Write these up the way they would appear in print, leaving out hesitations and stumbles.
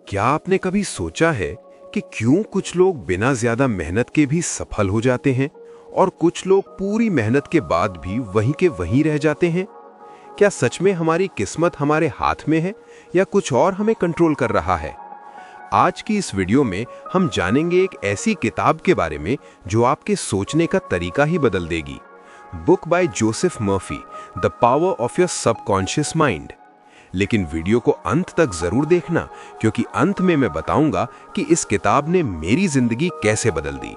क्या आपने कभी सोचा है कि क्यों कुछ लोग बिना ज्यादा मेहनत के भी सफल हो जाते हैं और कुछ लोग पूरी मेहनत के बाद भी वहीं के वहीं रह जाते हैं? क्या सच में हमारी किस्मत हमारे हाथ में है या कुछ और हमें कंट्रोल कर रहा है? आज की इस वीडियो में हम जानेंगे एक ऐसी किताब के बारे में जो आपके सोचने का तरीका ही बदल देगी। Book by Joseph Murphy, the power of your subconscious mind. लेकिन वीडियो को अंत तक जरूर देखना, क्योंकि अंत में मैं बताऊंगा कि इस किताब ने मेरी जिंदगी कैसे बदल दी।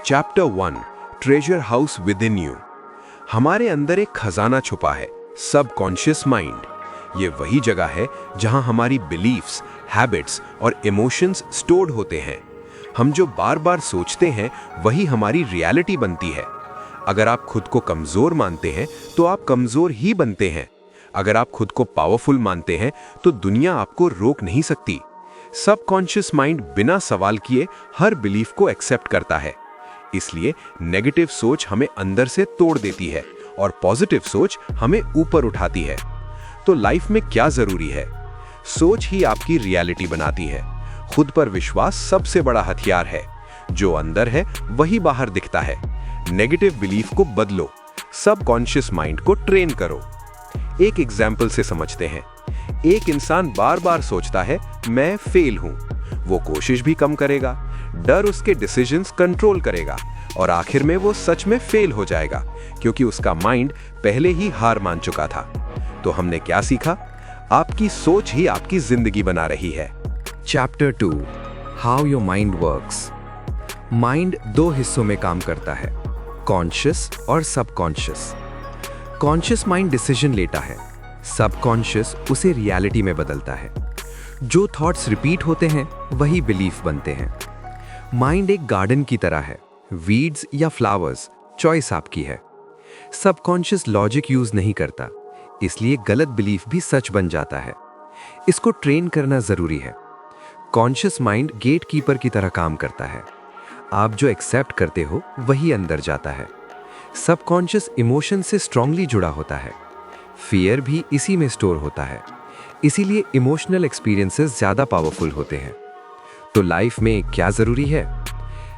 Chapter 1, treasure house within you. हमारे अंदर एक खजाना छुपा है, सबकॉन्शियस माइंड। ये वही जगह है जहां हमारी बिलीफ्स, हैबिट्स और इमोशंस स्टोर्ड होते हैं। हम जो बार बार सोचते हैं वही हमारी रियलिटी बनती है। अगर आप खुद को कमजोर मानते हैं तो आप कमजोर ही बनते हैं। अगर आप खुद को पावरफुल मानते हैं तो दुनिया आपको रोक नहीं सकती। सबकॉन्शियस माइंड बिना सवाल किए हर बिलीफ को एक्सेप्ट करता है। इसलिए नेगेटिव सोच हमें अंदर से तोड़ देती है और पॉजिटिव सोच हमें ऊपर उठाती है। तो लाइफ में क्या जरूरी है? सोच ही आपकी रियलिटी बनाती है। खुद पर विश्वास सबसे बड़ा हथियार है। जो अंदर है वही बाहर दिखता है। नेगेटिव बिलीफ को बदलो, सबकॉन्शियस माइंड को ट्रेन करो। एक एग्जाम्पल से समझते हैं। एक इंसान बार बार सोचता है मैं फेल हूं। वो कोशिश भी कम करेगा, डर उसके डिसीजंस कंट्रोल करेगा और आखिर में वो सच में फेल हो जाएगा, क्योंकि उसका माइंड पहले ही हार मान चुका था। तो हमने क्या सीखा? आपकी सोच ही आपकी जिंदगी बना रही है। Chapter 2, how your mind works. Mind दो हिस्सों में काम करता है, कॉन्शियस और सबकॉन्शियस। कॉन्शियस माइंड डिसीजन लेता है, सबकॉन्शियस उसे रियलिटी में बदलता है। जो थॉट्स रिपीट होते हैं वही बिलीफ बनते हैं। माइंड एक गार्डन की तरह है, वीड्स या फ्लावर्स चॉइस आपकी है। सबकॉन्शियस लॉजिक यूज नहीं करता, इसलिए गलत बिलीफ भी सच बन जाता है। इसको ट्रेन करना जरूरी है। कॉन्शियस माइंड गेट कीपर की तरह काम करता है। आप जो एक्सेप्ट करते हो वही अंदर जाता है। सबकॉन्शियस इमोशन से स्ट्रांगली जुड़ा होता है। फियर भी इसी में स्टोर होता है, इसीलिए इमोशनल एक्सपीरियंसेस ज्यादा पावरफुल होते हैं। तो लाइफ में क्या जरूरी है?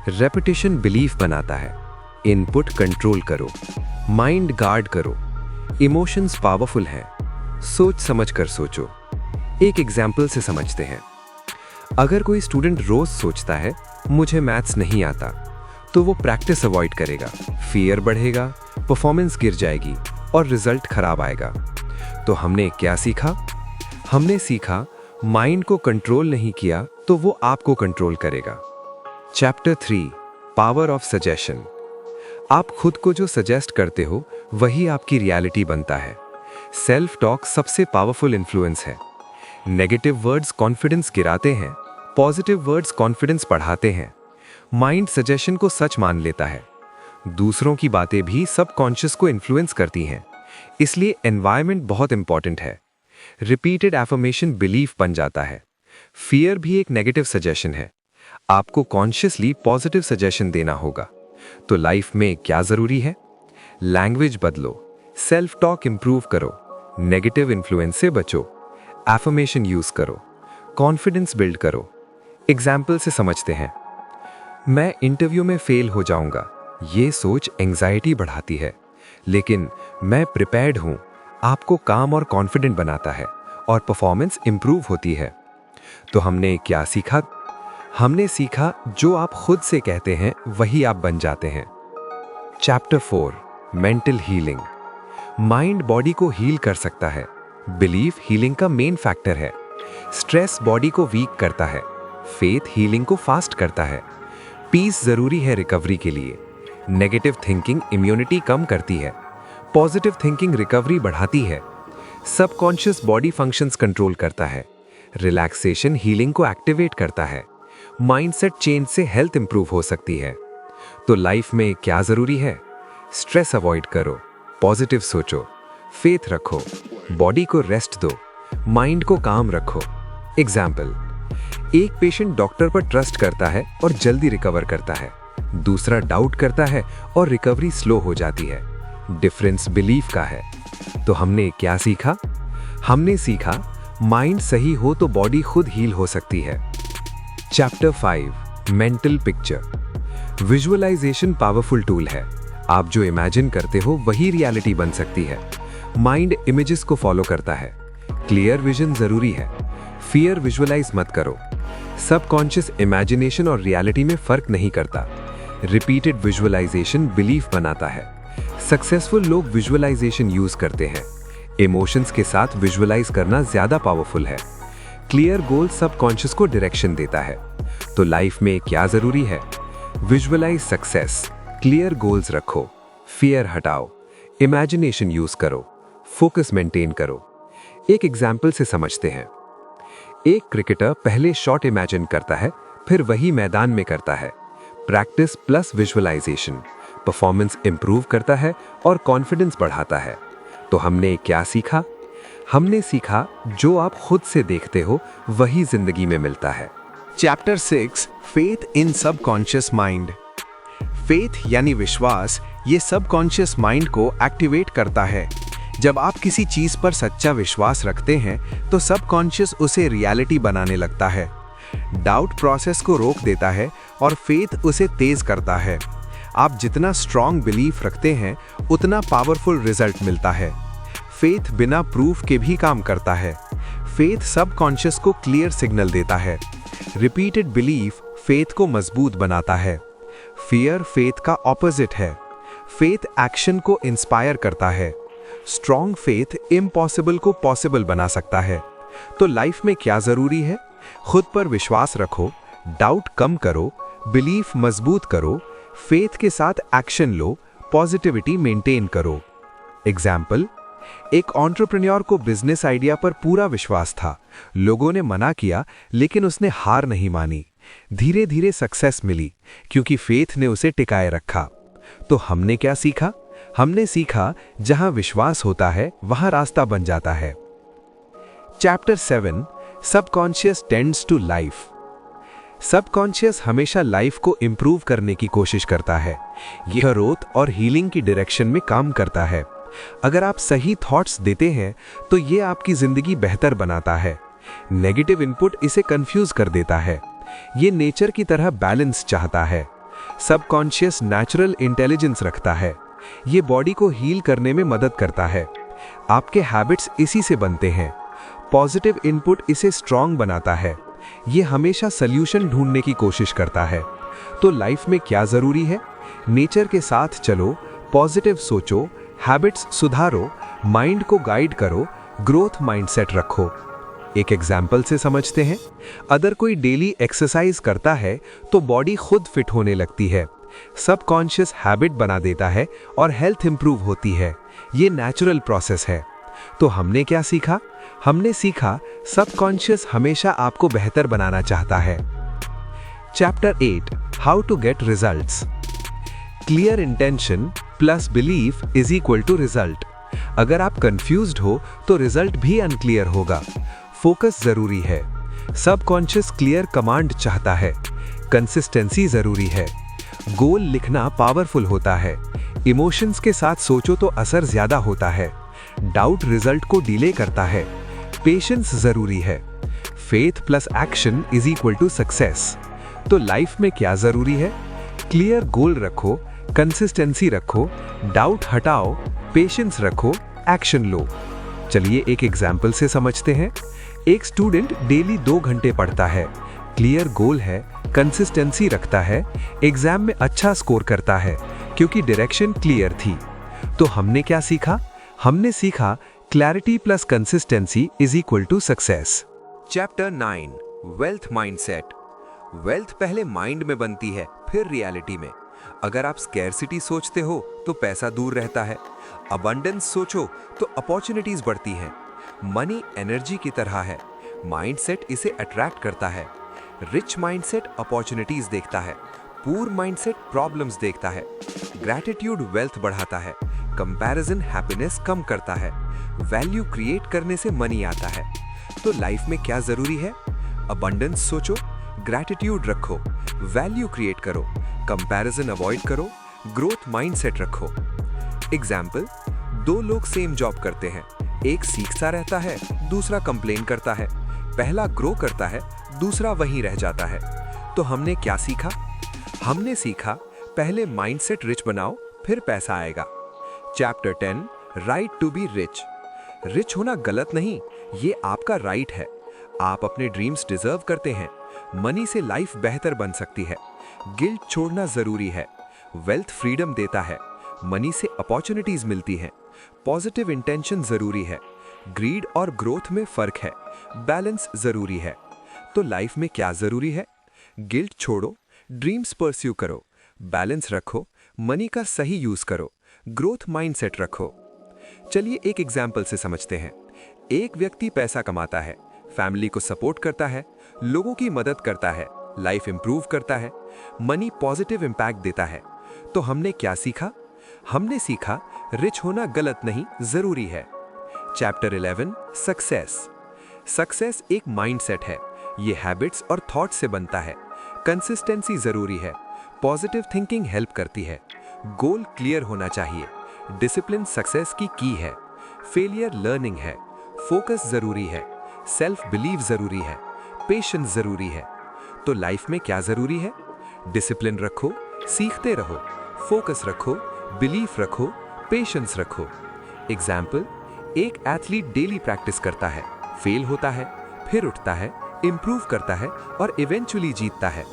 रेपिटेशन बिलीफ बनाता है। इनपुट कंट्रोल करो, माइंड गार्ड करो। इमोशंस पावरफुल है, सोच समझ कर सोचो। एक एग्जाम्पल से समझते हैं। अगर कोई स्टूडेंट रोज सोचता है मुझे मैथ्स नहीं आता, तो वो प्रैक्टिस अवॉइड करेगा, फियर बढ़ेगा, परफॉर्मेंस गिर जाएगी और रिजल्ट खराब आएगा। तो हमने क्या सीखा? हमने सीखा माइंड को कंट्रोल नहीं किया तो वो आपको कंट्रोल करेगा। Chapter 3, power of suggestion. आप खुद को जो सजेस्ट करते हो वही आपकी रियलिटी बनता है। सेल्फ टॉक सबसे पावरफुल इन्फ्लुएंस है। नेगेटिव वर्ड्स कॉन्फिडेंस गिराते हैं, पॉजिटिव वर्ड्स कॉन्फिडेंस बढ़ाते हैं। माइंड सजेशन को सच मान लेता है। दूसरों की बातें भी सबकॉन्शियस को इन्फ्लुएंस करती हैं, इसलिए एनवायरनमेंट बहुत इंपॉर्टेंट है। रिपीटेड एफर्मेशन बिलीफ बन जाता है। फियर भी एक नेगेटिव सजेशन है। आपको कॉन्शियसली पॉजिटिव सजेशन देना होगा। तो लाइफ में क्या जरूरी है? लैंग्वेज बदलो, सेल्फ टॉक इंप्रूव करो, नेगेटिव इन्फ्लुएंस से बचो, एफर्मेशन यूज करो, कॉन्फिडेंस बिल्ड करो। एग्जाम्पल से समझते हैं। मैं इंटरव्यू में फेल हो जाऊंगा, ये सोच एंजाइटी बढ़ाती है, लेकिन मैं प्रिपेयर्ड हूं आपको काम और कॉन्फिडेंट बनाता है और परफॉर्मेंस इंप्रूव होती है। तो हमने क्या सीखा? हमने सीखा जो आप खुद से कहते हैं वही आप बन जाते हैं। Chapter 4, mental healing. Mind body को हील कर सकता है। बिलीफ हीलिंग का मेन फैक्टर है। स्ट्रेस बॉडी को वीक करता है, फेथ हीलिंग को फास्ट करता है। पीस जरूरी है रिकवरी के लिए। नेगेटिव थिंकिंग इम्यूनिटी कम करती है, पॉजिटिव थिंकिंग रिकवरी बढ़ाती है। सबकॉन्शियस बॉडी फंक्शंस कंट्रोल करता है। रिलैक्सेशन हीलिंग को एक्टिवेट करता है। माइंडसेट चेंज से हेल्थ इंप्रूव हो सकती है। तो लाइफ में क्या जरूरी है? स्ट्रेस अवॉइड करो, पॉजिटिव सोचो, फेथ रखो, बॉडी को रेस्ट दो, माइंड को काम रखो। एग्जाम्पल, एक पेशेंट डॉक्टर पर ट्रस्ट करता है और जल्दी रिकवर करता है। दूसरा डाउट करता है और रिकवरी स्लो हो जाती है। डिफरेंस बिलीफ का है। तो हमने क्या सीखा? हमने सीखा माइंड सही हो तो बॉडी खुद हील हो सकती है। Chapter 5 mental picture. Visualisation powerful tool है। आप जो इमेजिन करते हो वही रियलिटी बन सकती है। माइंड इमेजेस को फॉलो करता है। क्लियर विजन जरूरी है। फियर विजुअलाइज मत करो। सबकॉन्शियस इमेजिनेशन और रियलिटी में फर्क नहीं करता। रिपीटेड विजुअलाइजेशन बिलीफ बनाता है। सक्सेसफुल लोग विजुअलाइजेशन यूज करते हैं। इमोशंस के साथ विजुअलाइज करना ज्यादा पावरफुल है। क्लियर गोल सबकॉन्शियस को डायरेक्शन देता है। तो लाइफ में क्या जरूरी है? विजुअलाइज सक्सेस, क्लियर गोल्स रखो, फियर हटाओ, इमेजिनेशन यूज करो, फोकस मेंटेन करो। एक एग्जाम्पल से समझते हैं। एक क्रिकेटर पहले शॉट इमेजिन करता है, फिर वही मैदान में करता है। Practice plus visualisation performance improve करता है और कॉन्फिडेंस बढ़ाता है। तो हमने क्या सीखा? हमने सीखा जो आप खुद से देखते हो वही जिंदगी में मिलता है। Chapter 6 faith in subconscious mind. Faith यानी विश्वास, ये सबकॉन्शियस माइंड को एक्टिवेट करता है। जब आप किसी चीज पर सच्चा विश्वास रखते हैं तो सबकॉन्शियस उसे रियलिटी बनाने लगता है। डाउट प्रोसेस को रोक देता है और फेथ उसे तेज करता है। आप जितना स्ट्रॉन्ग बिलीफ रखते हैं उतना पावरफुल रिजल्ट मिलता है। फेथ बिना प्रूफ के भी काम करता है। फेथ सबकॉन्शियस को क्लियर सिग्नल देता है। रिपीटेड बिलीफ फेथ को मजबूत बनाता है। फियर फेथ का ऑपोजिट है। फेथ एक्शन को इंस्पायर करता है। स्ट्रॉन्ग फेथ इम्पॉसिबल को पॉसिबल बना सकता है। तो लाइफ में क्या जरूरी है? खुद पर विश्वास रखो, डाउट कम करो, बिलीफ मजबूत करो, फेथ के साथ एक्शन लो, पॉजिटिविटी मेंटेन करो। एग्जाम्पल, एक एंटरप्रेन्योर को बिजनेस आइडिया पर पूरा विश्वास था। लोगों ने मना किया लेकिन उसने हार नहीं मानी। धीरे धीरे सक्सेस मिली क्योंकि फेथ ने उसे टिकाए रखा। तो हमने क्या सीखा? हमने सीखा जहां विश्वास होता है वहां रास्ता बन जाता है। Chapter 7 subconscious tends to life. Subconscious हमेशा लाइफ को इंप्रूव करने की कोशिश करता है। यह ग्रोथ और हीलिंग की डायरेक्शन में काम करता है। अगर आप सही थॉट्स देते हैं तो यह आपकी जिंदगी बेहतर बनाता है। नेगेटिव इनपुट इसे कंफ्यूज कर देता है। यह नेचर की तरह बैलेंस चाहता है। सबकॉन्शियस नेचुरल इंटेलिजेंस रखता है। यह बॉडी को हील करने में मदद करता है। आपके हैबिट्स इसी से बनते हैं। पॉजिटिव इनपुट इसे स्ट्रॉन्ग बनाता है। यह हमेशा सल्यूशन ढूंढने की कोशिश करता है। तो लाइफ में क्या जरूरी है? नेचर के साथ चलो, पॉजिटिव सोचो, हैबिट्स सुधारो, माइंड को गाइड करो, ग्रोथ माइंडसेट रखो। एक एग्जाम्पल से समझते हैं। अगर कोई डेली एक्सरसाइज करता है तो बॉडी खुद फिट होने लगती है। सबकॉन्शियस हैबिट बना देता है और हेल्थ इंप्रूव होती है। ये नेचुरल प्रोसेस है। तो हमने क्या सीखा? हमने सीखा सबकॉन्शियस हमेशा आपको बेहतर बनाना चाहता है। Chapter 8 how to get results. Clear intention plus belief is equal to result. अगर आप कंफ्यूज्ड हो तो रिजल्ट भी अनक्लियर होगा। फोकस जरूरी है। सबकॉन्शियस क्लियर कमांड चाहता है। कंसिस्टेंसी जरूरी है। गोल लिखना पावरफुल होता है। इमोशंस के साथ सोचो तो असर ज्यादा होता है। डाउट रिजल्ट को डिले करता है। पेशेंस जरूरी है। Faith plus action is equal to success. तो लाइफ में क्या जरूरी है? क्लियर गोल रखो, कंसिस्टेंसी रखो, डाउट हटाओ, पेशेंस रखो, एक्शन लो। चलिए एक एग्जाम्पल से समझते हैं। एक स्टूडेंट डेली 2 घंटे पढ़ता है, क्लियर गोल है, कंसिस्टेंसी रखता है, एग्जाम में अच्छा स्कोर करता है क्योंकि डायरेक्शन क्लियर थी। तो हमने क्या सीखा? हमने सीखा clarity plus consistency is equal to success. Chapter 9 wealth mindset. Wealth पहले माइंड में बनती है, फिर रियलिटी में। अगर आप स्कैरसिटी सोचते हो तो पैसा दूर रहता है। अबंडेंस सोचो तो अपॉर्चुनिटीज बढ़ती हैं। मनी एनर्जी की तरह है। माइंडसेट इसे अट्रैक्ट करता है। रिच माइंडसेट अपॉर्चुनिटीज देखता है। पूर माइंडसेट प्रॉब्लम्स देखता है। ग्रैटिट्यूड वेल्थ बढ़ाता है। कंपैरिजन हैप्पीनेस कम करता है। वैल्यू क्रिएट करने से मनी आता है। तो लाइफ में क्या जरूरी है? अबंडेंस सोचो, ग्रैटिट्यूड रखो, वैल्यू क्रिएट करो, कंपैरिजन अवॉइड करो, ग्रोथ माइंडसेट रखो। एग्जाम्पल, 2 लोग सेम जॉब करते हैं, एक सीखता रहता है, दूसरा कंप्लेन करता है। पहला ग्रो करता है, दूसरा वहीं रह जाता है। तो हमने क्या सीखा? हमने सीखा, पहले माइंडसेट रिच बनाओ, फिर पैसा आएगा। Chapter 10, right to be rich. Rich होना गलत नहीं, ये आपका राइट है। आप अपने ड्रीम्स डिजर्व करते हैं। मनी से लाइफ बेहतर बन सकती है। गिल्ट छोड़ना जरूरी है। वेल्थ फ्रीडम देता है। मनी से अपॉर्चुनिटीज मिलती हैं। पॉजिटिव इंटेंशन जरूरी है। ग्रीड और ग्रोथ में फर्क है। बैलेंस जरूरी है। तो लाइफ में क्या जरूरी है? गिल्ट छोड़ो, ड्रीम्स परस्यू करो, बैलेंस रखो, मनी का सही यूज करो, ग्रोथ माइंडसेट रखो। चलिए एक एग्जाम्पल से समझते हैं। एक व्यक्ति पैसा कमाता है, फैमिली को सपोर्ट करता है, लोगों की मदद करता है, लाइफ इंप्रूव करता है, मनी पॉजिटिव इंपैक्ट देता है। तो हमने क्या सीखा? हमने सीखा, रिच होना गलत नहीं, जरूरी है। Chapter 11, success. सक्सेस एक माइंडसेट है। ये हैबिट्स और थॉट्स से बनता है। कंसिस्टेंसी जरूरी है। पॉजिटिव थिंकिंग हेल्प करती है। गोल क्लियर होना चाहिए। डिसिप्लिन सक्सेस की है। फेलियर लर्निंग है। फोकस जरूरी है। सेल्फ बिलीव जरूरी है। पेशेंस जरूरी है। तो लाइफ में क्या जरूरी है? डिसिप्लिन रखो, सीखते रहो, फोकस रखो, बिलीफ रखो, पेशेंस रखो। एग्जाम्पल, एक एथलीट डेली प्रैक्टिस करता है, फेल होता है, फिर उठता है, इंप्रूव करता है और इवेंचुअली जीतता है।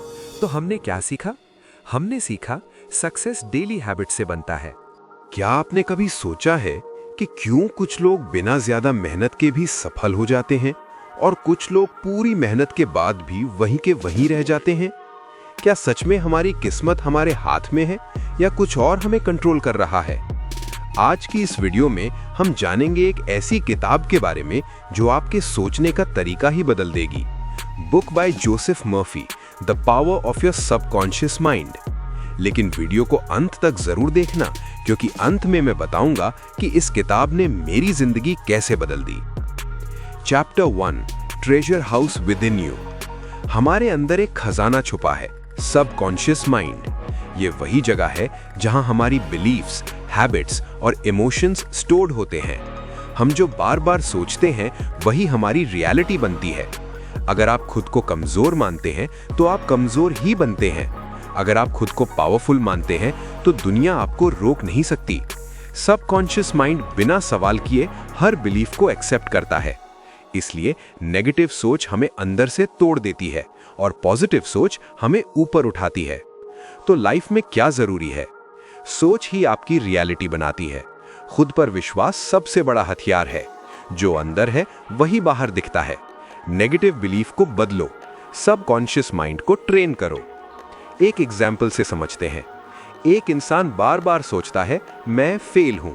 तो हमने क्या सीखा? हमने सीखा, सक्सेस डेली हैबिट से बनता है। क्या आपने कभी सोचा है कि क्यों कुछ लोग बिना ज्यादा मेहनत के भी सफल हो जाते हैं और कुछ लोग पूरी मेहनत के बाद भी वहीं के वहीं रह जाते हैं? क्या सच में हमारी किस्मत हमारे हाथ में है या कुछ और हमें कंट्रोल कर रहा है? आज की इस वीडियो में हम जानेंगे एक ऐसी किताब के बारे में जो आपके सोचने का तरीका ही बदल देगी। Book by Joseph Murphy, the power of your subconscious mind. लेकिन वीडियो को अंत तक जरूर देखना, क्योंकि अंत में मैं बताऊंगा कि इस किताब ने मेरी जिंदगी कैसे बदल दी। Chapter 1, treasure house within you. हमारे अंदर एक खजाना छुपा है, सबकॉन्शियस माइंड। ये वही जगह है जहां हमारी बिलीफ्स, हैबिट्स और इमोशंस स्टोर्ड होते हैं। हम जो बार बार सोचते हैं वही हमारी रियलिटी बनती है। अगर आप खुद को कमजोर मानते हैं तो आप कमजोर ही बनते हैं। अगर आप खुद को पावरफुल मानते हैं तो दुनिया आपको रोक नहीं सकती। सबकॉन्शियस माइंड बिना सवाल किए हर बिलीफ को एक्सेप्ट करता है। इसलिए नेगेटिव सोच हमें अंदर से तोड़ देती है और पॉजिटिव सोच हमें ऊपर उठाती है। तो लाइफ में क्या जरूरी है? सोच ही आपकी रियलिटी बनाती है। खुद पर विश्वास सबसे बड़ा हथियार है। जो अंदर है वही बाहर दिखता है। नेगेटिव बिलीफ को बदलो, सबकॉन्शियस माइंड को ट्रेन करो। एक एग्जाम्पल से समझते हैं। एक इंसान बार बार सोचता है मैं फेल हूं।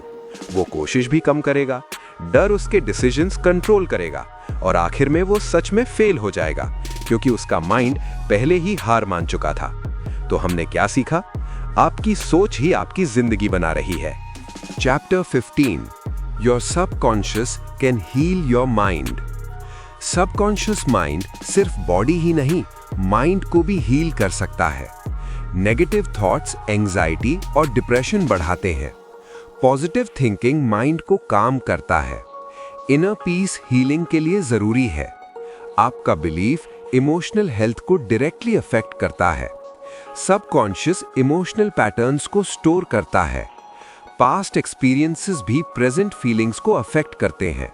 वो कोशिश भी कम करेगा, डर उसके डिसीजंस कंट्रोल करेगा और आखिर में वो सच में फेल हो जाएगा, क्योंकि उसका माइंड पहले ही हार मान चुका था। तो हमने क्या सीखा? आपकी सोच ही आपकी जिंदगी बना रही है। Chapter 15, your subconscious can heal your mind. Subconscious mind सिर्फ बॉडी ही नहीं, माइंड को भी हील कर सकता है। नेगेटिव थॉट्स एंजाइटी और डिप्रेशन बढ़ाते हैं। पॉजिटिव थिंकिंग माइंड को काम करता है। इनर पीस हीलिंग के लिए जरूरी है। आपका बिलीफ इमोशनल हेल्थ को डायरेक्टली अफेक्ट करता है। सबकॉन्शियस इमोशनल पैटर्न्स को स्टोर करता है। पास्ट एक्सपीरियंसेस भी प्रेजेंट फीलिंग्स को अफेक्ट करते हैं।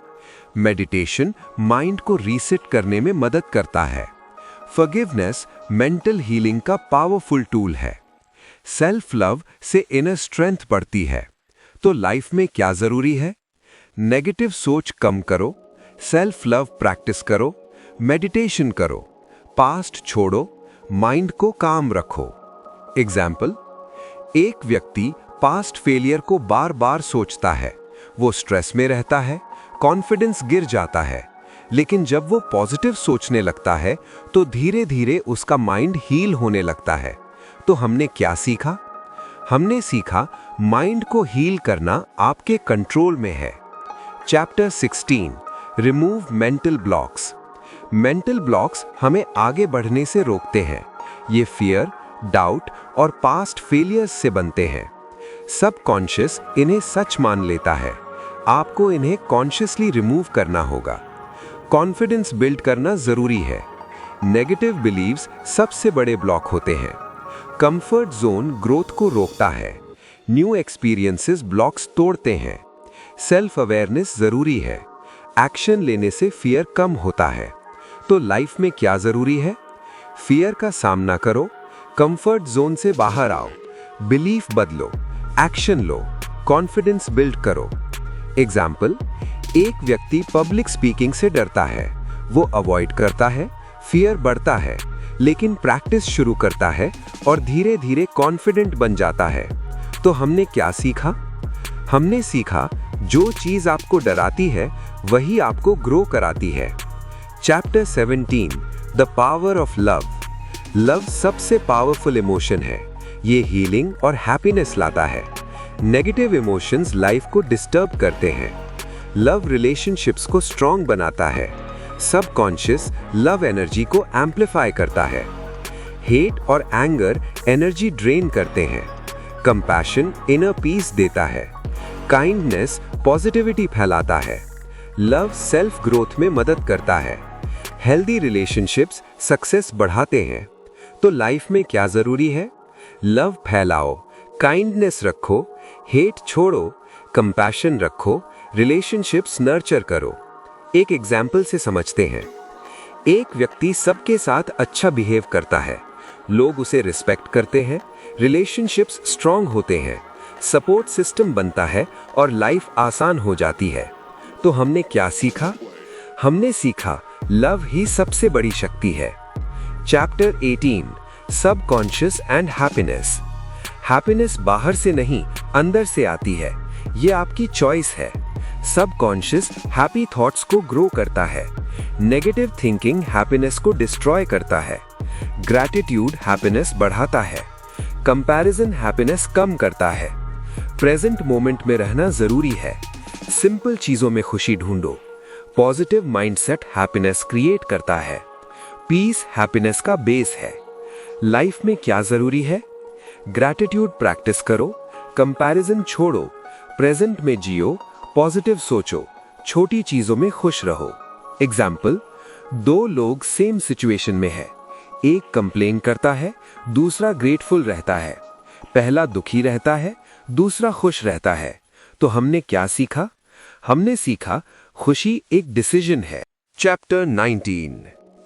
मेडिटेशन माइंड को रीसेट करने में मदद करता है। फॉरगिवनेस मेंटल हीलिंग का पावरफुल टूल है। सेल्फ लव से इनर स्ट्रेंथ बढ़ती है। तो लाइफ में क्या जरूरी है? नेगेटिव सोच कम करो, सेल्फ लव प्रैक्टिस करो, मेडिटेशन करो, पास्ट छोड़ो, माइंड को काम रखो। एग्जाम्पल, एक व्यक्ति पास्ट फेलियर को बार बार सोचता है। वो स्ट्रेस में रहता है, कॉन्फिडेंस गिर जाता है। लेकिन जब वो पॉजिटिव सोचने लगता है तो धीरे धीरे उसका माइंड हील होने लगता है। तो हमने क्या सीखा? हमने सीखा, माइंड को हील करना आपके कंट्रोल में है। Chapter 16, remove mental blocks. Mental blocks हमें आगे बढ़ने से रोकते हैं। ये फियर, डाउट और पास्ट फेलियर्स से बनते हैं। सबकॉन्शियस इन्हें सच मान लेता है। आपको इन्हें कॉन्शियसली रिमूव करना होगा। कॉन्फिडेंस बिल्ड करना जरूरी है। नेगेटिव बिलीव्स सबसे बड़े ब्लॉक होते हैं। कंफर्ट जोन ग्रोथ को रोकता है। न्यू एक्सपीरियंसेस ब्लॉक्स तोड़ते हैं। सेल्फ अवेयरनेस जरूरी है। एक्शन लेने से फियर कम होता है। तो लाइफ में क्या जरूरी है? फियर का सामना करो, कंफर्ट जोन से बाहर आओ, बिलीफ बदलो, एक्शन लो, कॉन्फिडेंस बिल्ड करो। एग्जाम्पल, एक व्यक्ति पब्लिक स्पीकिंग से डरता है, वो अवॉइड करता है, फियर बढ़ता है, लेकिन प्रैक्टिस शुरू करता है और धीरे धीरे कॉन्फिडेंट बन जाता है। तो हमने क्या सीखा? हमने सीखा जो चीज आपको डराती है वही आपको ग्रो कराती है। Chapter 17, the power of love. Love सबसे पावरफुल इमोशन है। ये हीलिंग और हैप्पीनेस लाता है। नेगेटिव इमोशंस लाइफ को डिस्टर्ब करते हैं। लव रिलेशनशिप्स को स्ट्रॉन्ग बनाता है। सबकॉन्शियस लव एनर्जी को एम्पलीफाई करता है। हेट और एंगर एनर्जी ड्रेन करते हैं। कंपैशन इनर पीस देता है। काइंडनेस पॉजिटिविटी फैलाता है। लव सेल्फ ग्रोथ में मदद करता है। हेल्दी रिलेशनशिप्स सक्सेस बढ़ाते हैं। तो लाइफ में क्या जरूरी है? लव फैलाओ, काइंडनेस रखो, हेट छोड़ो, कंपैशन रखो, रिलेशनशिप्स नर्चर करो। एक एग्जाम्पल से समझते हैं। एक व्यक्ति सबके साथ अच्छा बिहेव करता है, लोग उसे रिस्पेक्ट करते हैं, रिलेशनशिप्स स्ट्रांग होते हैं, सपोर्ट सिस्टम बनता है और लाइफ आसान हो जाती है। तो हमने क्या सीखा? हमने सीखा लव ही सबसे बड़ी शक्ति है। Chapter 18, subconscious and happiness. Happiness बाहर से नहीं, अंदर से आती है। ये आपकी चॉइस है। सबकॉन्शियस हैप्पी थॉट्स को ग्रो करता है। नेगेटिव थिंकिंग हैप्पीनेस को डिस्ट्रॉय करता है। ग्रैटिट्यूड हैप्पीनेस बढ़ाता है। कंपैरिजन हैप्पीनेस कम करता है। प्रेजेंट मोमेंट में रहना जरूरी है। सिंपल चीजों में खुशी ढूंढो। पॉजिटिव माइंडसेट हैप्पीनेस क्रिएट करता है। पीस हैप्पीनेस का बेस है। लाइफ में क्या जरूरी है? ग्रैटिट्यूड प्रैक्टिस करो, कंपैरिजन छोड़ो, प्रेजेंट में जियो, पॉजिटिव सोचो, छोटी चीजों में खुश रहो। एग्जाम्पल, दो लोग सेम सिचुएशन में है। एक कंप्लेन करता है, दूसरा ग्रेटफुल रहता है। पहला दुखी रहता है, दूसरा खुश रहता है। तो हमने क्या सीखा? हमने सीखा खुशी एक डिसीजन है। Chapter 19,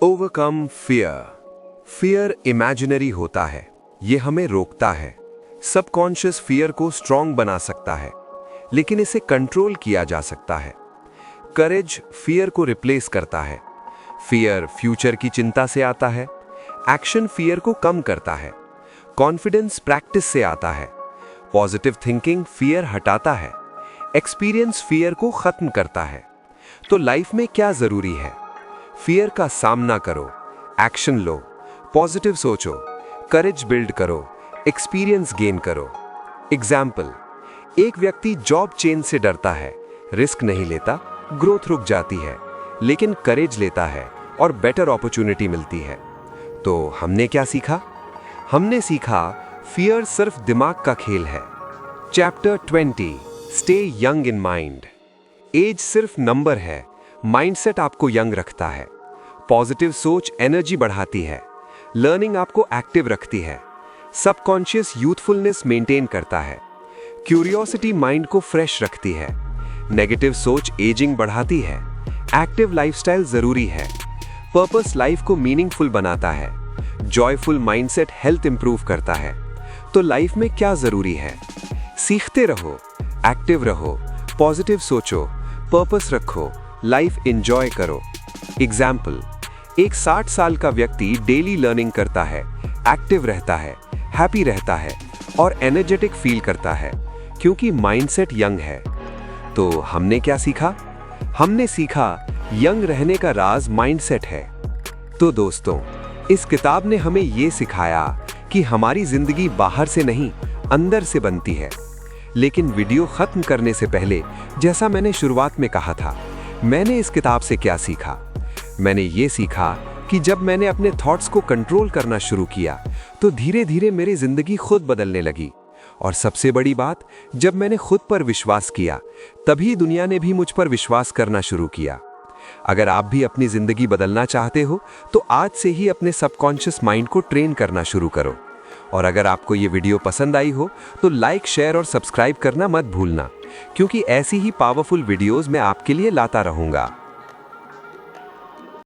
overcome fear. Fear imaginary होता है, ये हमें रोकता है। सबकॉन्शियस फियर को स्ट्रॉन्ग बना सकता है, लेकिन इसे कंट्रोल किया जा सकता है। करेज फियर को रिप्लेस करता है। फियर फ्यूचर की चिंता से आता है। एक्शन फियर को कम करता है। कॉन्फिडेंस प्रैक्टिस से आता है। पॉजिटिव थिंकिंग फियर हटाता है। एक्सपीरियंस फियर को खत्म करता है। तो लाइफ में क्या जरूरी है? फियर का सामना करो, एक्शन लो, पॉजिटिव सोचो, करेज बिल्ड करो, एक्सपीरियंस गेन करो। एग्जाम्पल, एक व्यक्ति जॉब चेंज से डरता है, रिस्क नहीं लेता, ग्रोथ रुक जाती है, लेकिन करेज लेता है और बेटर अपॉर्चुनिटी मिलती है। तो हमने क्या सीखा? हमने सीखा फियर सिर्फ दिमाग का खेल है। Chapter 20, stay young in mind. Age सिर्फ नंबर है, माइंडसेट आपको यंग रखता है। पॉजिटिव सोच एनर्जी बढ़ाती है। लर्निंग आपको एक्टिव रखती है। सबकॉन्शियस यूथफुलनेस मेंटेन करता है। क्यूरियोसिटी माइंड को फ्रेश रखती है। नेगेटिव सोच एजिंग बढ़ाती है। एक्टिव लाइफस्टाइल जरूरी है। पर्पस लाइफ को मीनिंगफुल बनाता है। जॉयफुल माइंडसेट हेल्थ इंप्रूव करता है। तो लाइफ में क्या जरूरी है? सीखते रहो, एक्टिव रहो, पॉजिटिव सोचो, पर्पस रखो, लाइफ एंजॉय करो। एग्जाम्पल, एक 60 साल का व्यक्ति डेली लर्निंग करता है, एक्टिव रहता है, हैप्पी रहता है और एनर्जेटिक फील करता है, क्योंकि माइंडसेट यंग है। तो हमने क्या सीखा? हमने सीखा यंग रहने का राज माइंडसेट है। तो दोस्तों, इस किताब ने हमें ये सिखाया कि हमारी जिंदगी बाहर से नहीं, अंदर से बनती है। लेकिन वीडियो खत्म करने से पहले, जैसा मैंने शुरुआत में कहा था, मैंने इस किताब से क्या सीखा? मैंने ये सीखा कि जब मैंने अपने थॉट्स को कंट्रोल करना शुरू किया, तो धीरे धीरे मेरी जिंदगी खुद बदलने लगी। और सबसे बड़ी बात, जब मैंने खुद पर विश्वास किया, तभी दुनिया ने भी मुझ पर विश्वास करना शुरू किया। अगर आप भी अपनी जिंदगी बदलना चाहते हो, तो आज से ही अपने सबकॉन्शियस माइंड को ट्रेन करना शुरू करो। और अगर आपको ये वीडियो पसंद आई हो, तो लाइक, शेयर और सब्सक्राइब करना मत भूलना, क्योंकि ऐसी ही पावरफुल वीडियोस मैं आपके लिए लाता रहूंगा।